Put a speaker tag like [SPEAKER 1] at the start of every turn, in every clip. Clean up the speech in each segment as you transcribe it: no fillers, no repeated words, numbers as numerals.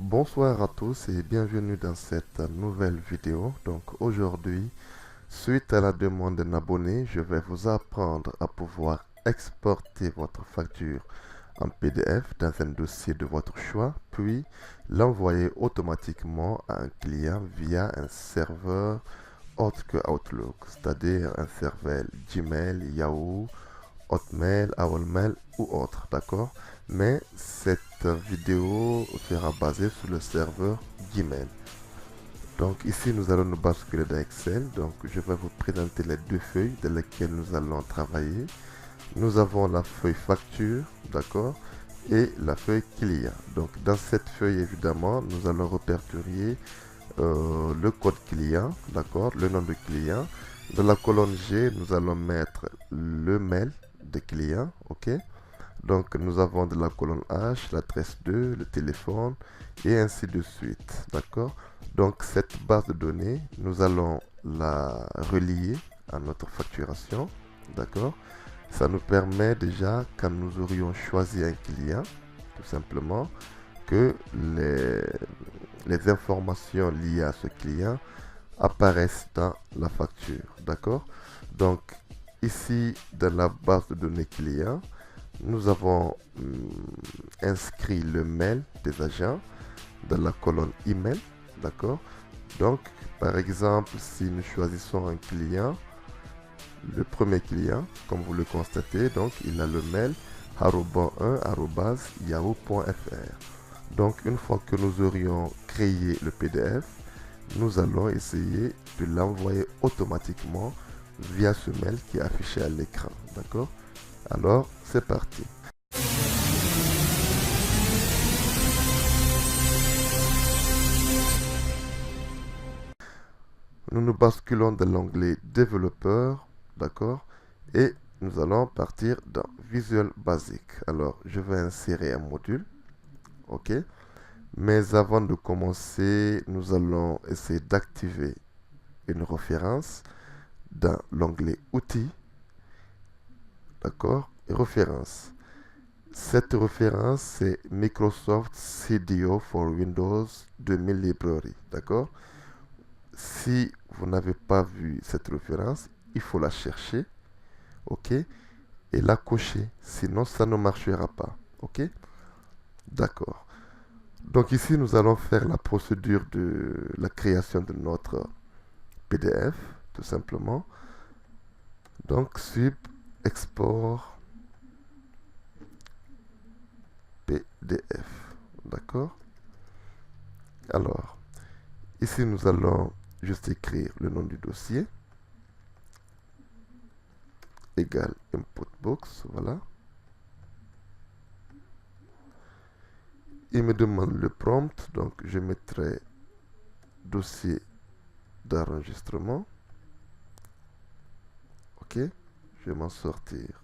[SPEAKER 1] Bonsoir à tous et bienvenue dans cette nouvelle vidéo. Donc aujourd'hui, suite à la demande d'un abonné, je vais vous apprendre à pouvoir exporter votre facture en PDF dans un dossier de votre choix, puis l'envoyer automatiquement à un client via un serveur autre que Outlook, c'est-à-dire un serveur Gmail, Yahoo, Hotmail, AOLmail ou autre, d'accord? Mais cette vidéo sera basée sur le serveur Gmail. Donc ici, nous allons nous basculer dans Excel. Donc je vais vous présenter les deux feuilles dans lesquelles nous allons travailler. Nous avons la feuille facture, d'accord, et la feuille client. Donc dans cette feuille, évidemment, nous allons répertorier le code client, d'accord, le nom de client. Dans la colonne G, nous allons mettre le mail de client, ok. Donc nous avons de la colonne H, l'adresse 2, le téléphone et ainsi de suite, d'accord. Donc cette base de données, nous allons la relier à notre facturation, d'accord. Ça nous permet déjà, quand nous aurions choisi un client, tout simplement, que les informations liées à ce client apparaissent dans la facture, d'accord. Donc ici, dans la base de données client, nous avons inscrit le mail des agents dans la colonne email, d'accord. Donc par exemple, si nous choisissons un client, le premier client, comme vous le constatez, donc il a le mail arobase1@yahoo.fr. Donc une fois que nous aurions créé le PDF, nous allons essayer de l'envoyer automatiquement via ce mail qui est affiché à l'écran, d'accord. Alors c'est parti. Nous nous basculons dans l'onglet développeur, d'accord, et nous allons partir dans Visual Basic. Alors je vais insérer un module, ok. Mais avant de commencer, nous allons essayer d'activer une référence dans l'onglet Outils, d'accord, et référence. Cette référence, c'est Microsoft CDO for Windows 2000 Library, d'accord. Si vous n'avez pas vu cette référence, il faut la chercher, ok, et la cocher, sinon ça ne marchera pas, ok. D'accord. Donc ici, nous allons faire la procédure de la création de notre PDF, tout simplement. Donc, sub export PDF. D'accord. Alors, ici, nous allons juste écrire le nom du dossier, égal input box, voilà. Il me demande le prompt, donc je mettrai dossier d'enregistrement. Ok, je vais m'en sortir.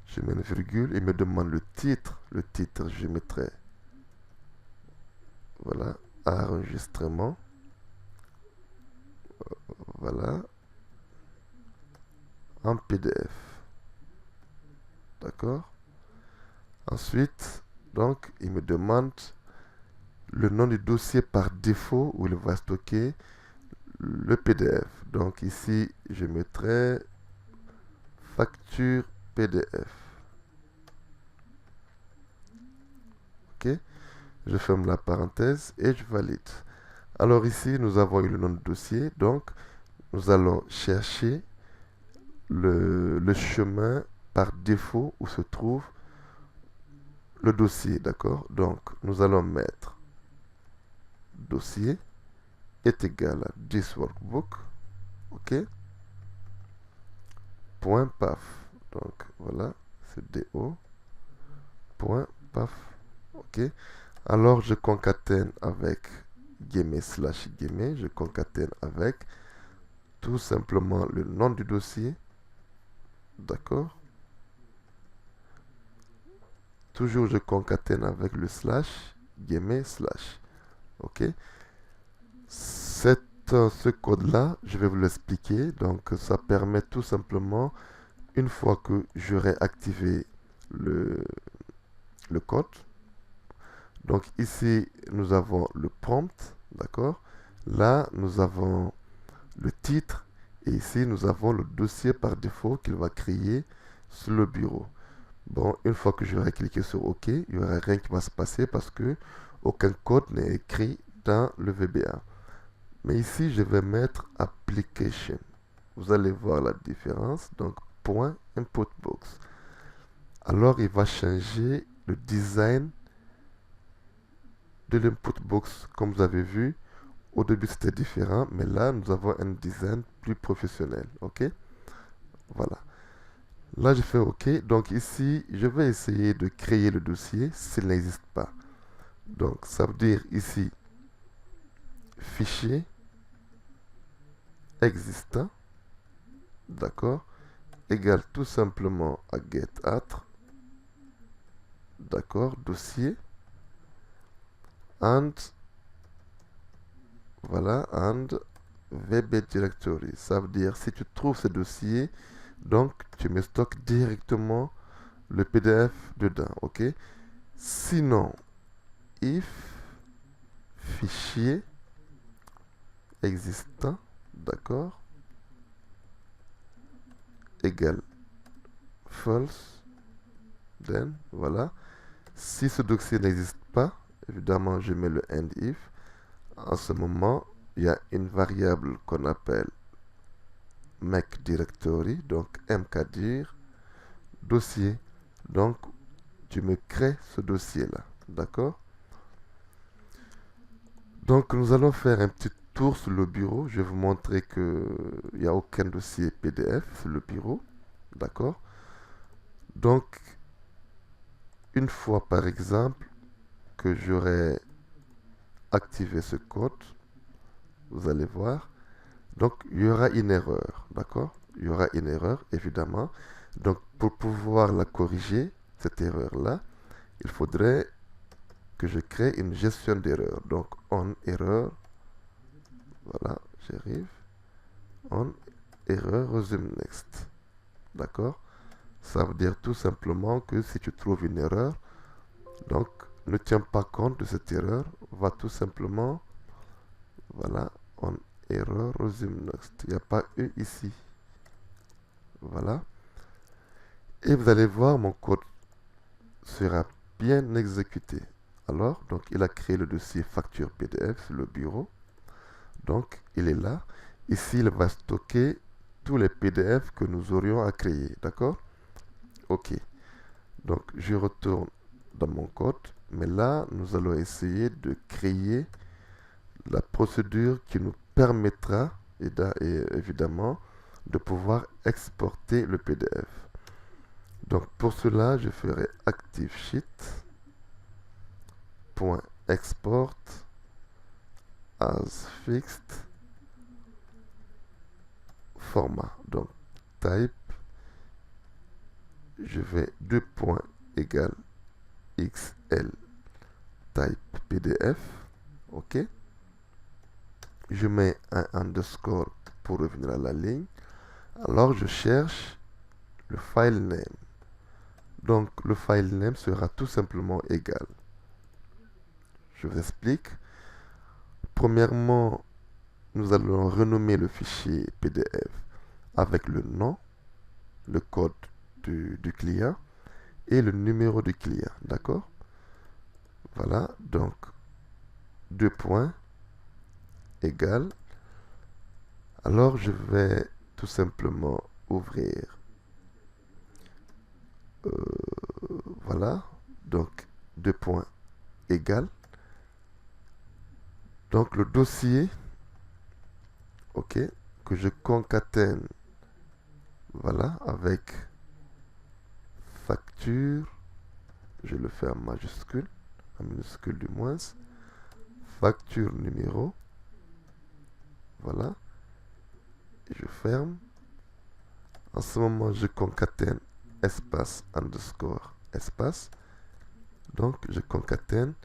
[SPEAKER 1] Je mets une virgule, il me demande le titre. Le titre, je mettrai, voilà, enregistrement. Voilà, en PDF. D'accord. Ensuite, donc, il me demande le nom du dossier par défaut où il va stocker le PDF. Donc ici, je mettrai facture PDF. Ok. Je ferme la parenthèse et je valide. Alors ici, nous avons eu le nom du dossier. Donc, nous allons chercher le chemin par défaut où se trouve le dossier, d'accord. Donc, nous allons mettre dossier est égal à this workbook, ok, point paf. Donc, voilà, c'est do, point paf, ok. Alors, je concatène avec guillemets slash guillemets, je concatène avec tout simplement le nom du dossier, d'accord. Toujours, je concatène avec le slash, guillemets slash, ok. Ce code-là, je vais vous l'expliquer. Donc, ça permet tout simplement, une fois que j'aurai activé le code, Donc ici, nous avons le prompt, d'accord? Là, nous avons le titre et ici, nous avons le dossier par défaut qu'il va créer sur le bureau. Bon, une fois que j'aurai cliqué sur OK, il n'y aura rien qui va se passer parce que aucun code n'est écrit dans le VBA. Mais ici, je vais mettre Application. Vous allez voir la différence. Donc, point Input Box. Alors, il va changer le design de l'input box. Comme vous avez vu, au début, c'était différent. Mais là, nous avons un design plus professionnel. OK? Voilà. Là, je fais OK. Donc ici, je vais essayer de créer le dossier s'il n'existe pas. Donc, ça veut dire ici, fichier existant, d'accord, égale tout simplement à getAtre, d'accord, dossier, and, voilà, and VB directory. Ça veut dire, si tu trouves ce dossier, donc tu me stockes directement le PDF dedans, ok. Sinon, if fichier existant, d'accord, égale false, then, voilà. Si ce dossier n'existe pas, évidemment, je mets le end if. En ce moment, il y a une variable qu'on appelle make directory, donc mkdir, dossier. Donc, tu me crées ce dossier-là, d'accord? Donc, nous allons faire un petit tour sur le bureau. Je vais vous montrer qu'il n'y a aucun dossier PDF sur le bureau, d'accord? Donc, une fois par exemple que j'aurai activé ce code, vous allez voir, donc il y aura une erreur, d'accord? Il y aura une erreur, évidemment. Donc, pour pouvoir la corriger, cette erreur-là, il faudrait que je crée une gestion d'erreur. Donc, on erreur, voilà, j'arrive, on erreur, resume next, d'accord? Ça veut dire tout simplement que si tu trouves une erreur, donc ne tiens pas compte de cette erreur, va tout simplement, voilà, on error resume next. Il n'y a pas eu ici. Voilà. Et vous allez voir, mon code sera bien exécuté. Alors, donc il a créé le dossier facture PDF sur le bureau. Donc, il est là. Ici, il va stocker tous les PDF que nous aurions à créer. D'accord? OK. Donc, je retourne dans mon code. Mais là, nous allons essayer de créer la procédure qui nous permettra, et évidemment, de pouvoir exporter le PDF. Donc pour cela, je ferai ActiveSheet.export as fixed format. Donc type, je vais 2 points égale XL type PDF. OK. Je mets un underscore pour revenir à la ligne. Alors je cherche le file name. Donc le file name sera tout simplement égal. Je vous explique. Premièrement, nous allons renommer le fichier PDF avec le nom, le code du client et le numéro du client. D'accord? Voilà. Donc, 2 points égale. Alors, je vais tout simplement ouvrir. Voilà. Donc, 2 points égale. Donc, le dossier, OK, que je concatène, voilà, avec facture, je le fais en majuscule, en minuscule du moins, facture numéro, voilà, et je ferme. En ce moment, je concatène espace underscore espace, donc je concatène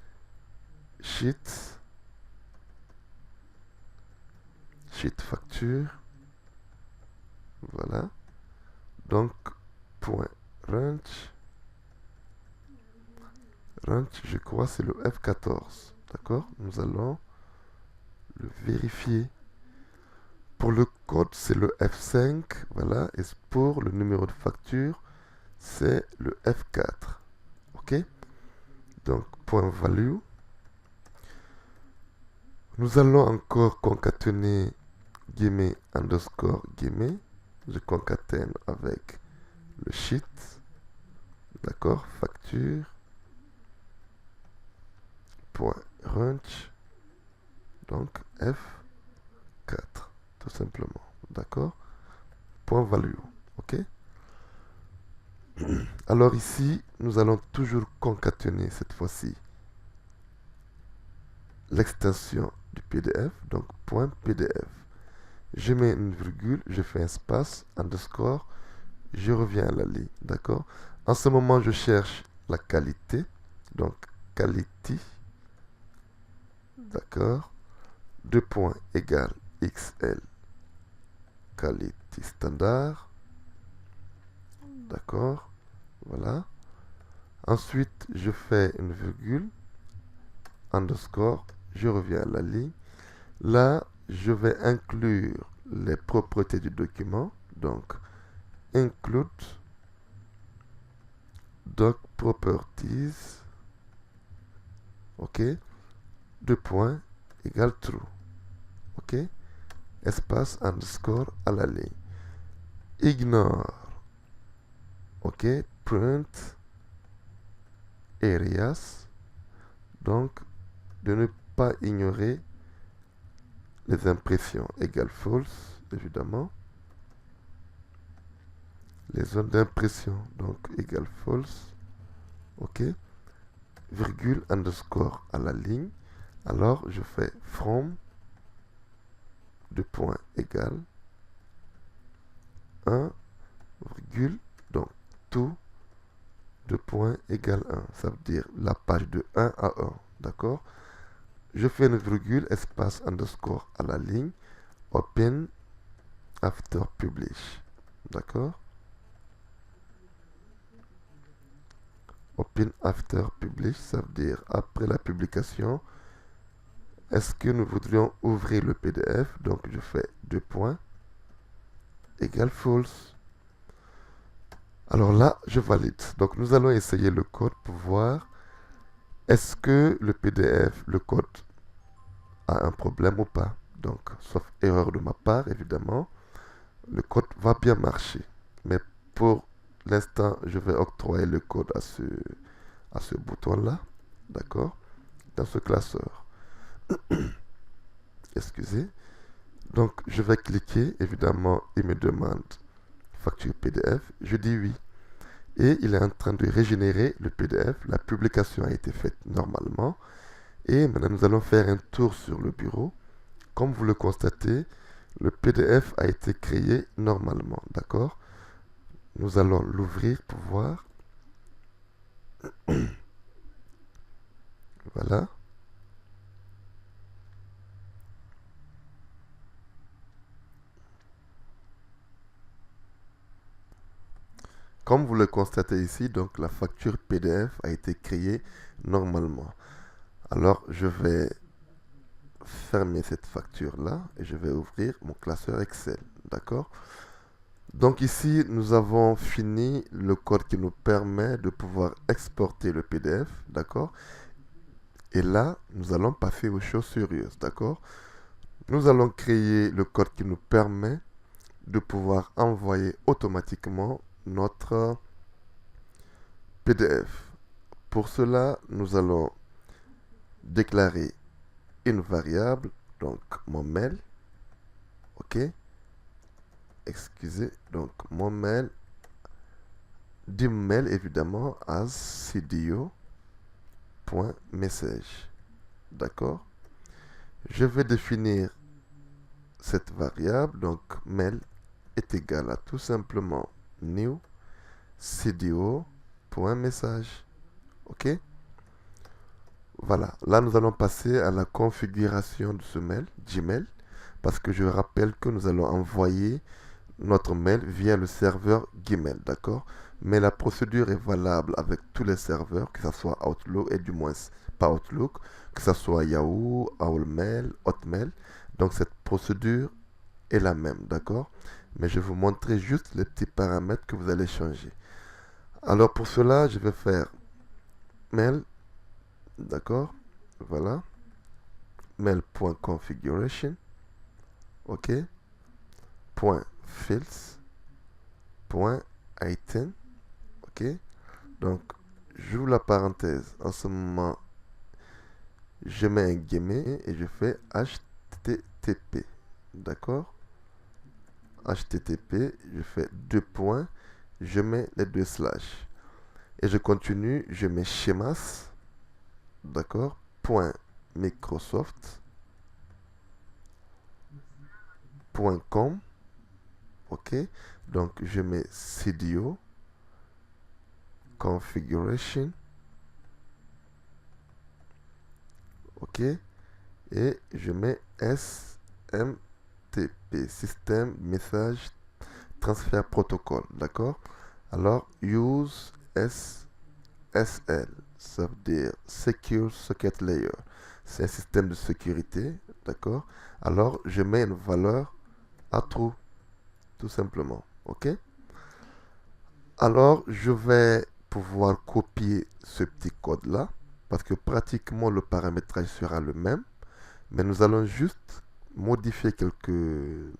[SPEAKER 1] sheet facture, voilà, donc point range, Range, je crois c'est le F14. D'accord? Nous allons le vérifier. Pour le code, c'est le F5. Voilà. Et pour le numéro de facture, c'est le F4. OK? Donc, point value. Nous allons encore concaténer guillemets underscore guillemets. Je concatène avec le sheet. D'accord? Facture. Point range. Donc, F4. Tout simplement. D'accord? Point value. OK? Alors ici, nous allons toujours concaténer cette fois-ci l'extension du PDF, donc point .pdf. Je mets une virgule, je fais un espace, underscore, je reviens à la ligne, d'accord? En ce moment, je cherche la qualité, donc quality, d'accord? Deux points égale XL, quality standard, d'accord? Voilà. Ensuite, je fais une virgule, underscore, je reviens à la ligne. Là, je vais inclure les propriétés du document. Donc, include doc properties. OK. Deux points égale true. OK. Espace underscore à la ligne. Ignore. OK. Print areas. Donc, de ne pas ignorer les impressions égale false, évidemment. Les zones d'impression, donc égale false. OK. Virgule underscore à la ligne. Alors, je fais from, deux points égale 1, virgule, donc tout, deux points égale 1. Ça veut dire la page de 1 à 1. D'accord? Je fais une virgule, espace underscore à la ligne, open after publish. D'accord? Open after publish, ça veut dire après la publication. Est-ce que nous voudrions ouvrir le PDF? Donc je fais deux points égale false. Alors là, je valide. Donc nous allons essayer le code pour voir est-ce que le PDF, le code a un problème ou pas. Donc, sauf erreur de ma part, évidemment, le code va bien marcher. Mais pour l'instant, je vais octroyer le code à ce bouton-là. D'accord? Dans ce classeur. Excusez. Donc, je vais cliquer. Évidemment, il me demande facture PDF. Je dis oui. Et il est en train de régénérer le PDF. La publication a été faite normalement. Et maintenant, nous allons faire un tour sur le bureau. Comme vous le constatez, le PDF a été créé normalement. D'accord? Nous allons l'ouvrir pour voir. Voilà. Comme vous le constatez ici, donc la facture PDF a été créée normalement. Alors, je vais fermer cette facture-là et je vais ouvrir mon classeur Excel. D'accord? Donc ici, nous avons fini le code qui nous permet de pouvoir exporter le PDF. D'accord? Et là, nous allons passer aux choses sérieuses. D'accord? Nous allons créer le code qui nous permet de pouvoir envoyer automatiquement notre PDF. Pour cela, nous allons déclarer une variable, donc mon mail. OK? Excusez, donc mon mail, d'email évidemment as cdo.message. D'accord? Je vais définir cette variable, donc mail est égal à tout simplement new cdo.message. OK? Voilà, là nous allons passer à la configuration de ce mail, Gmail, parce que je rappelle que nous allons envoyer notre mail via le serveur Gmail, d'accord? mais la procédure est valable avec tous les serveurs, que ce soit Outlook, et du moins pas Outlook, que ce soit Yahoo, Mail, Hotmail. Donc cette procédure est la même, d'accord? Mais je vais vous montrer juste les petits paramètres que vous allez changer. Alors pour cela, je vais faire mail, d'accord? Voilà. Mail.configuration, ok? .fields, .item, ok? Donc, j'ouvre la parenthèse. En ce moment, je mets un guillemot et je fais HTTP, d'accord? HTTP, je fais deux points, je mets les deux slash. Et je continue, je mets schemas, d'accord? .microsoft.com, ok? Donc je mets CDO, configuration, ok? Et je mets SMTP, System Message Transfer Protocol, d'accord? Alors, use SSL, ça veut dire Secure Socket Layer. C'est un système de sécurité, d'accord? Alors, je mets une valeur à true, tout simplement, ok? Alors, je vais pouvoir copier ce petit code-là, parce que pratiquement le paramétrage sera le même, mais nous allons juste modifier quelques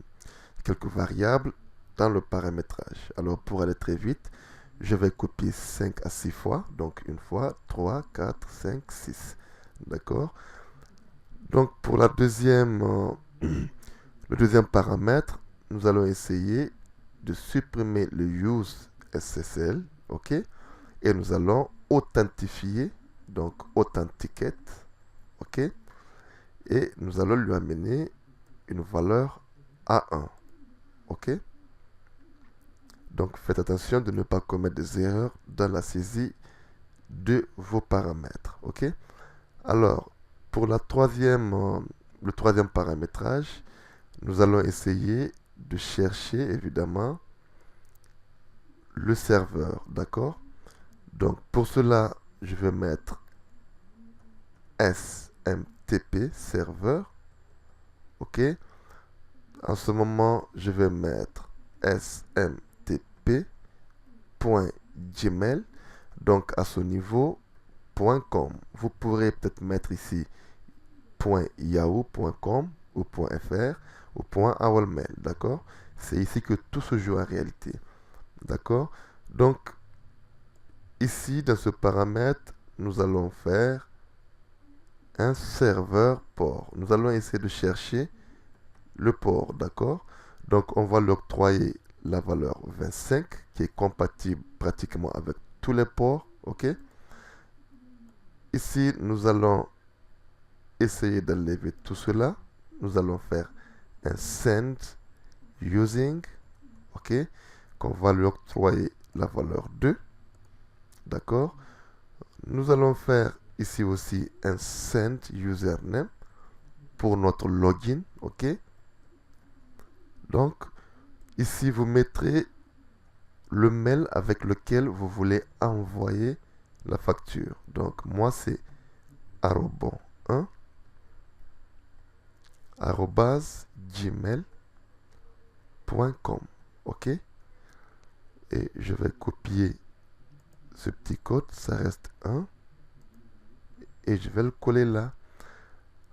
[SPEAKER 1] variables dans le paramétrage. Alors, pour aller très vite, je vais copier 5 à 6 fois. Donc, une fois, 3, 4, 5, 6. D'accord? Donc, pour le deuxième paramètre, nous allons essayer de supprimer le use SSL. OK? Et nous allons authentifier. Donc, authenticate. OK? Et nous allons lui amener une valeur A1. OK? Donc, faites attention de ne pas commettre des erreurs dans la saisie de vos paramètres. OK? Alors, pour le troisième paramétrage, nous allons essayer de chercher, évidemment, le serveur. D'accord? Donc, pour cela, je vais mettre SMTP, serveur. OK? En ce moment, je vais mettre smtp.gmail. Donc, à ce niveau, .com. Vous pourrez peut-être mettre ici .yahoo.com ou .fr ou .awlmail, d'accord? C'est ici que tout se joue en réalité, d'accord? Donc, ici, dans ce paramètre, nous allons faire un serveur port. Nous allons essayer de chercher le port, d'accord? Donc, on va l'octroyer la valeur 25, qui est compatible pratiquement avec tous les ports, ok? Ici, nous allons essayer d'enlever tout cela. Nous allons faire un send using, ok, qu'on va lui octroyer la valeur 2, d'accord. Nous allons faire ici aussi un send username pour notre login, ok. Donc, ici, vous mettrez le mail avec lequel vous voulez envoyer la facture. Donc, moi, c'est arobon1 gmail.com, ok. Et je vais copier ce petit code, ça reste 1, et je vais le coller là.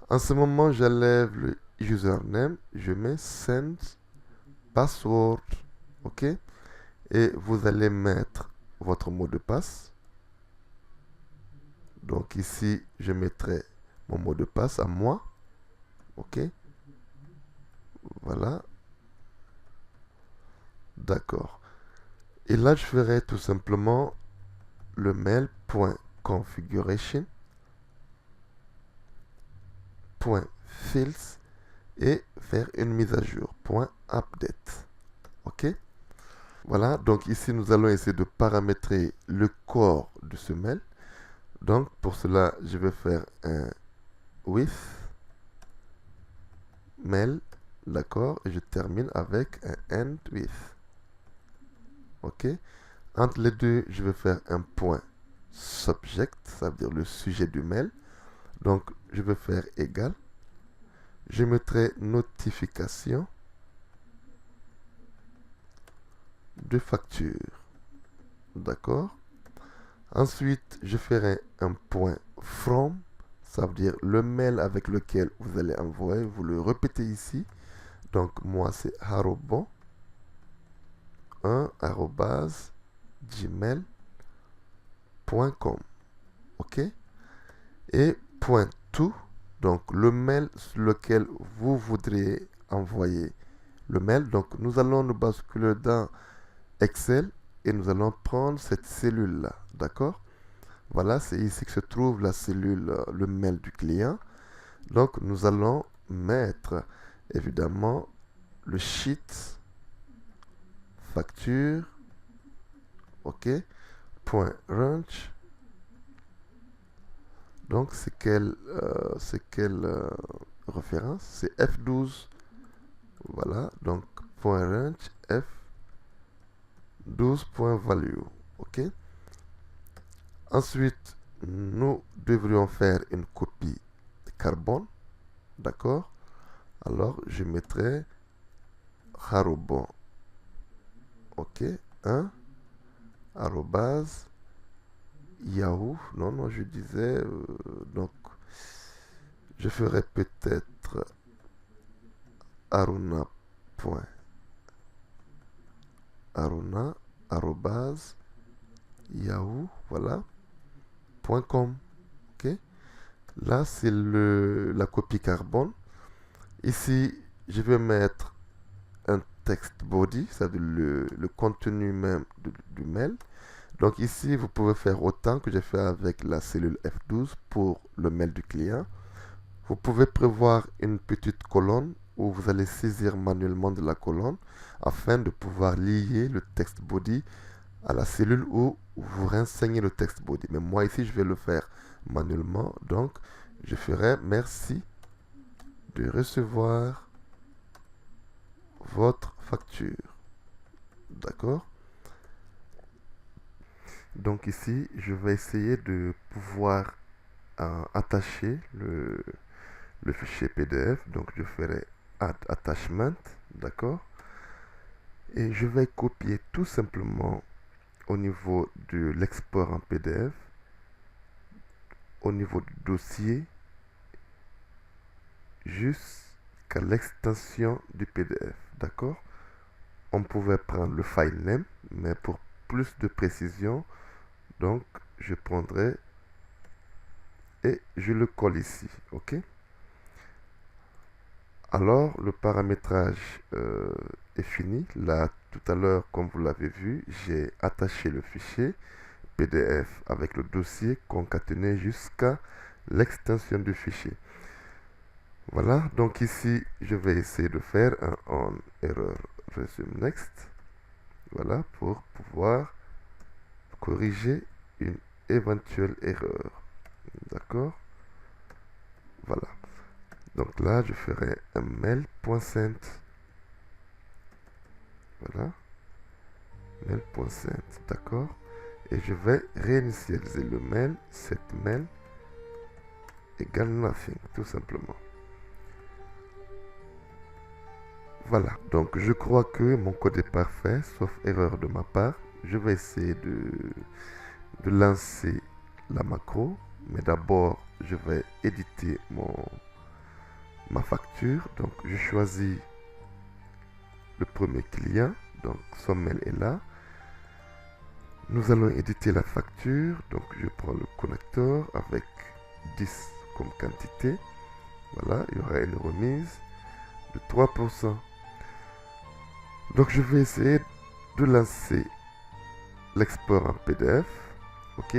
[SPEAKER 1] En ce moment, j'enlève le username, je mets send password, ok. Et vous allez mettre votre mot de passe. Donc ici, je mettrai mon mot de passe à moi, ok. Voilà, d'accord. Et là, je ferai tout simplement le mail.configuration.fields et faire une mise à jour .update. OK? Voilà, donc ici nous allons essayer de paramétrer le corps de ce mail. Donc pour cela, je vais faire un with mail, d'accord, et je termine avec un end with. OK? Entre les deux, je vais faire un point subject, ça veut dire le sujet du mail. Donc, je vais faire égal. Je mettrai notification de facture. D'accord? Ensuite, je ferai un point from, ça veut dire le mail avec lequel vous allez envoyer. Vous le répétez ici. Donc, moi, c'est harobon 1 gmail.com. OK? Et point to, donc le mail sur lequel vous voudriez envoyer le mail. Donc, nous allons nous basculer dans Excel et nous allons prendre cette cellule-là. D'accord? Voilà, c'est ici que se trouve la cellule, le mail du client. Donc, nous allons mettre évidemment le sheet facture, ok, point range. Donc, c'est quelle référence? C'est F12. Voilà, donc point range F12.value, ok. Ensuite, nous devrions faire une copie carbone, d'accord. Alors, je mettrai harobon, ok, 1 arrobase Yahoo. Non, je disais, donc, je ferai peut-être aruna arrobase Yahoo, voilà, .com, ok. Là, c'est la copie carbone. Ici, je vais mettre un text body, c'est-à-dire le contenu même du mail. Donc ici, vous pouvez faire autant que j'ai fait avec la cellule F12 pour le mail du client. Vous pouvez prévoir une petite colonne où vous allez saisir manuellement de la colonne afin de pouvoir lier le text body à la cellule où vous renseignez le text body. Mais moi ici, je vais le faire manuellement. Donc, je ferai merci de recevoir votre facture. D'accord? Donc ici, je vais essayer de pouvoir attacher le fichier PDF. Donc je ferai Add Attachment. D'accord? Et je vais copier tout simplement au niveau de l'export en PDF, au niveau du dossier, jusqu'à l'extension du PDF. D'accord? On pouvait prendre le file name, mais pour plus de précision, donc je prendrai et je le colle ici. OK? Alors, le paramétrage est fini. Là, tout à l'heure, comme vous l'avez vu, j'ai attaché le fichier PDF avec le dossier concaténé jusqu'à l'extension du fichier. Voilà, donc ici, je vais essayer de faire un on error resume next. Voilà, pour pouvoir corriger une éventuelle erreur. D'accord? Voilà. Donc là, je ferai un mail.send. Voilà. Mail.send. D'accord? Et je vais réinitialiser le mail. Set mail égale nothing, tout simplement. Voilà. Donc, je crois que mon code est parfait, sauf erreur de ma part. Je vais essayer de lancer la macro. Mais d'abord, je vais éditer ma facture. Donc, je choisis le premier client. Donc, son mail est là. Nous allons éditer la facture. Donc, je prends le connecteur avec 10 comme quantité. Voilà, il y aura une remise de 3%. Donc, je vais essayer de lancer l'export en PDF. OK.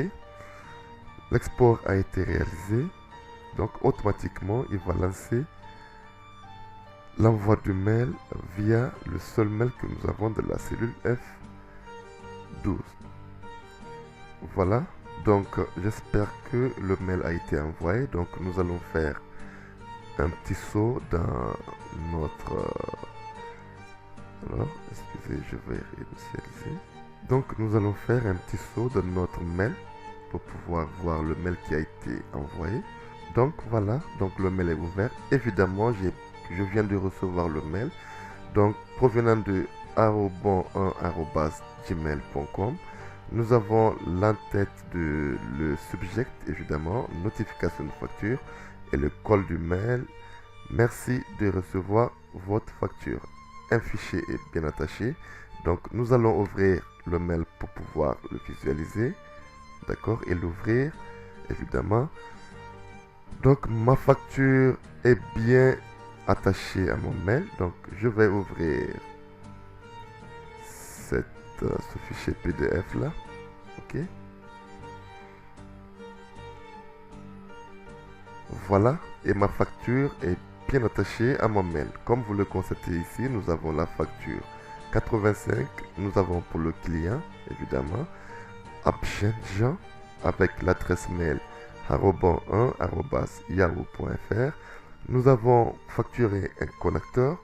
[SPEAKER 1] L'export a été réalisé. Donc, automatiquement, il va lancer l'envoi du mail via le seul mail que nous avons de la cellule F12. Voilà, donc j'espère que le mail a été envoyé. Donc nous allons faire un petit saut dans notre... alors, excusez, je vais réinitialiser. Donc nous allons faire un petit saut de notre mail pour pouvoir voir le mail qui a été envoyé. Donc voilà, donc le mail est ouvert. Évidemment, je viens de recevoir le mail. Donc provenant de arobon1@gmail.com. Nous avons l'entête de le subject, évidemment, notification de facture et le col du mail. Merci de recevoir votre facture. Un fichier est bien attaché. Donc nous allons ouvrir le mail pour pouvoir le visualiser. D'accord, et l'ouvrir, évidemment. Donc ma facture est bien attachée à mon mail. Donc je vais ouvrir ce fichier PDF là. Ok. Voilà, et ma facture est bien attachée à mon mail. Comme vous le constatez ici, nous avons la facture 85, nous avons pour le client, évidemment, Abjenjan, avec l'adresse mail arobon1@yahoo.fr. Nous avons facturé un connecteur,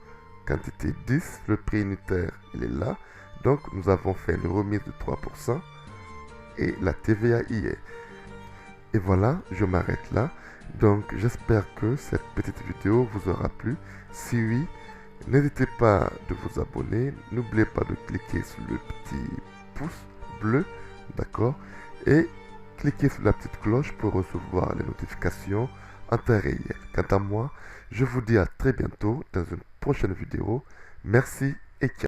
[SPEAKER 1] quantité 10, le prix unitaire, il est là. Donc, nous avons fait une remise de 3% et la TVA y est. Et voilà, je m'arrête là. Donc, j'espère que cette petite vidéo vous aura plu. Si oui, n'hésitez pas de vous abonner. N'oubliez pas de cliquer sur le petit pouce bleu, d'accord? Et cliquez sur la petite cloche pour recevoir les notifications en temps réel. Quant à moi, je vous dis à très bientôt dans une prochaine vidéo. Merci et ciao.